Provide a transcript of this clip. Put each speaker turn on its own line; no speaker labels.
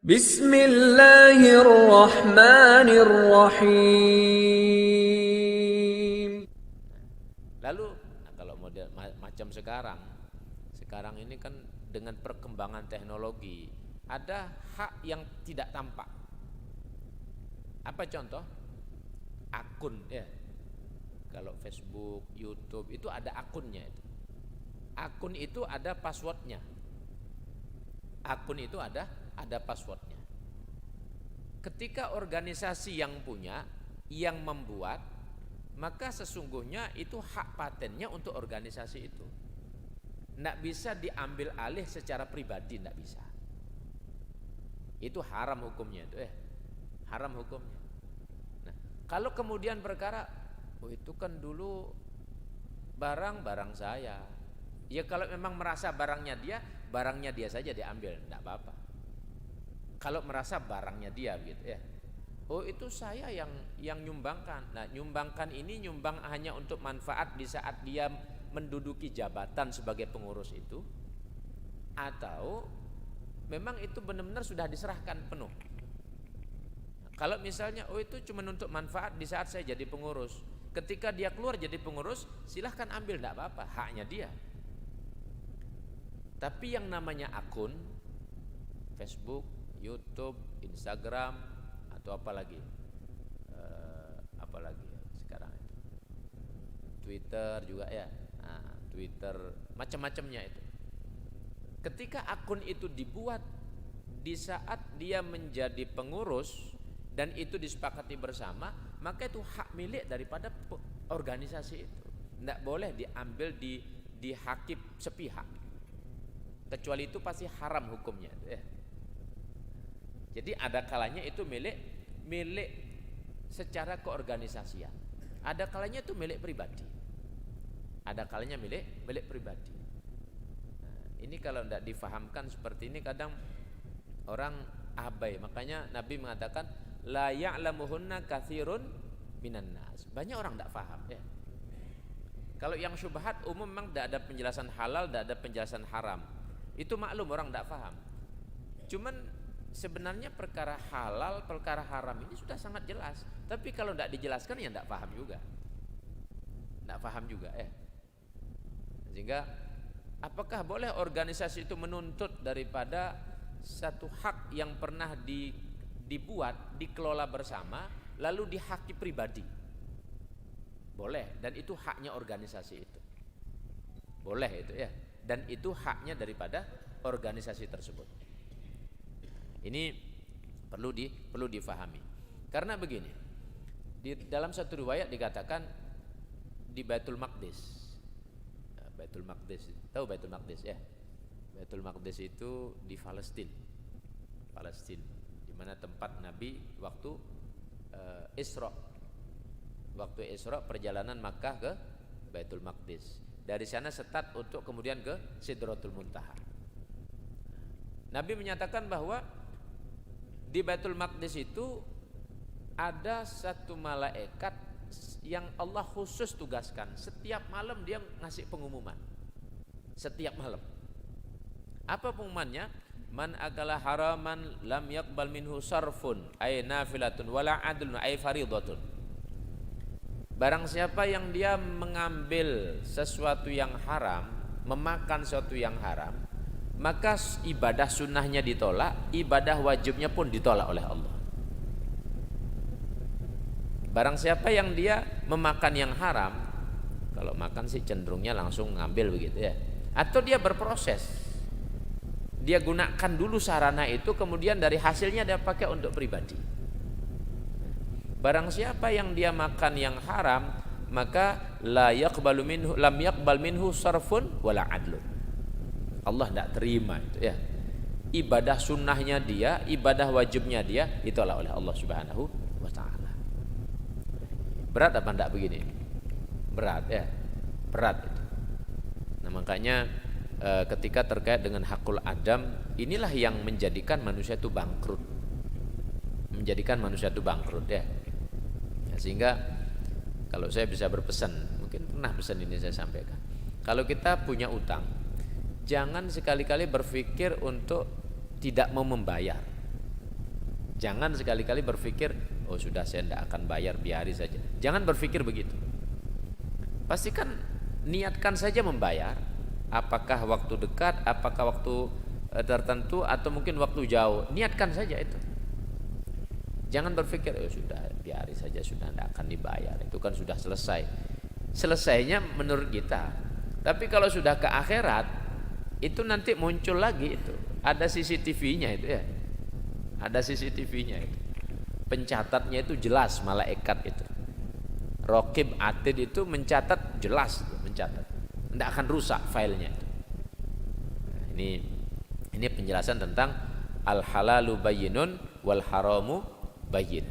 Bismillahirrahmanirrahim.
Lalu kalau model macam sekarang ini kan dengan perkembangan teknologi ada hak yang tidak tampak. Apa contoh? Akun ya. Kalau Facebook, YouTube itu ada akunnya itu. Akun itu ada passwordnya. Akun itu ada passwordnya. Ketika organisasi yang punya, yang membuat, maka sesungguhnya itu hak patennya untuk organisasi itu. Tidak bisa diambil alih secara pribadi, tidak bisa. Itu haram hukumnya itu haram hukumnya. Nah, kalau kemudian perkara, itu kan dulu barang saya. Ya kalau memang merasa barangnya dia saja diambil, tidak apa-apa. Kalau merasa barangnya dia gitu ya. Oh itu saya yang nyumbangkan. Nah nyumbangkan ini nyumbang hanya untuk manfaat di saat dia menduduki jabatan sebagai pengurus itu, atau memang itu benar-benar sudah diserahkan penuh. Nah, kalau misalnya itu cuma untuk manfaat di saat saya jadi pengurus, ketika dia keluar jadi pengurus silahkan ambil, tidak apa-apa, haknya dia. Tapi yang namanya akun Facebook, YouTube, Instagram, atau apalagi sekarang itu Twitter juga ya. Nah, Twitter macam-macamnya itu. Ketika akun itu dibuat di saat dia menjadi pengurus dan itu disepakati bersama, maka itu hak milik daripada organisasi itu. Tidak boleh diambil dihakip sepihak. Kecuali itu pasti haram hukumnya ya. Jadi ada kalanya itu milik secara keorganisasian. Ada kalanya itu milik pribadi. Ada kalanya milik pribadi. Nah, ini kalau tidak difahamkan seperti ini kadang orang abai. Makanya Nabi mengatakan la ya'lamuhunna katsirun minan nas. Banyak orang tidak paham ya. Kalau yang syubhat umum memang tidak ada penjelasan halal, tidak ada penjelasan haram. Itu maklum orang tidak paham. Cuman sebenarnya perkara halal, perkara haram ini sudah sangat jelas. Tapi kalau tidak dijelaskan ya tidak paham juga. Tidak paham juga Sehingga apakah boleh organisasi itu menuntut daripada satu hak yang pernah dibuat, dikelola bersama, lalu dihaki pribadi? Boleh, dan itu haknya organisasi itu. Boleh itu ya. Dan itu haknya daripada organisasi tersebut. Ini perlu difahami. Karena begini, di dalam satu riwayat dikatakan di Baitul Maqdis. Baitul Maqdis, tahu Baitul Maqdis ya? Baitul Maqdis itu di Palestina, di mana tempat Nabi waktu Isra. Waktu Isra perjalanan Makkah ke Baitul Maqdis. Dari sana setat untuk kemudian ke Sidratul Muntaha. Nabi menyatakan bahwa di Baitul Maqdis itu ada satu malaikat yang Allah khusus tugaskan. Setiap malam dia ngasih pengumuman. Setiap malam. Apa pengumumannya? Man akala haraman lam yaqbal minhu sarfun ay nafilatun wala adlun ay faridatun. Barang siapa yang dia mengambil sesuatu yang haram, memakan sesuatu yang haram, maka ibadah sunnahnya ditolak, ibadah wajibnya pun ditolak oleh Allah. Barang siapa yang dia memakan yang haram, kalau makan sih cenderungnya langsung ngambil begitu ya, atau dia berproses, dia gunakan dulu sarana itu, kemudian dari hasilnya dia pakai untuk pribadi. Barang siapa yang dia makan yang haram, maka lam yaqbal minhu sarfun wala adlun. Allah tidak terima itu ya. Ibadah sunnahnya dia, ibadah wajibnya dia ditolak oleh Allah Subhanahu wa taala. Berat apa enggak begini? Berat ya. Berat itu. Nah, makanya ketika terkait dengan hakul adam, inilah yang menjadikan manusia itu bangkrut. Ya. Sehingga kalau saya bisa berpesan, mungkin pernah pesan ini saya sampaikan. Kalau kita punya utang, jangan sekali-kali berpikir untuk tidak mau membayar. Jangan sekali-kali berpikir, oh sudah saya tidak akan bayar, biari saja. Jangan berpikir begitu. Pastikan niatkan saja membayar. Apakah waktu dekat, apakah waktu tertentu, atau mungkin waktu jauh. Niatkan saja itu. Jangan berpikir, oh sudah biari saja, sudah tidak akan dibayar. Itu kan sudah selesai. Selesainya menurut kita. Tapi kalau sudah ke akhirat, itu nanti muncul lagi itu. Ada CCTV-nya itu ya. Ada CCTV-nya itu. Pencatatnya itu jelas, malaikat itu. Raqib Atid itu mencatat jelas, mencatat. Tidak akan rusak filenya itu. Nah, ini penjelasan tentang al halalu bayyinun wal haramu bayyin.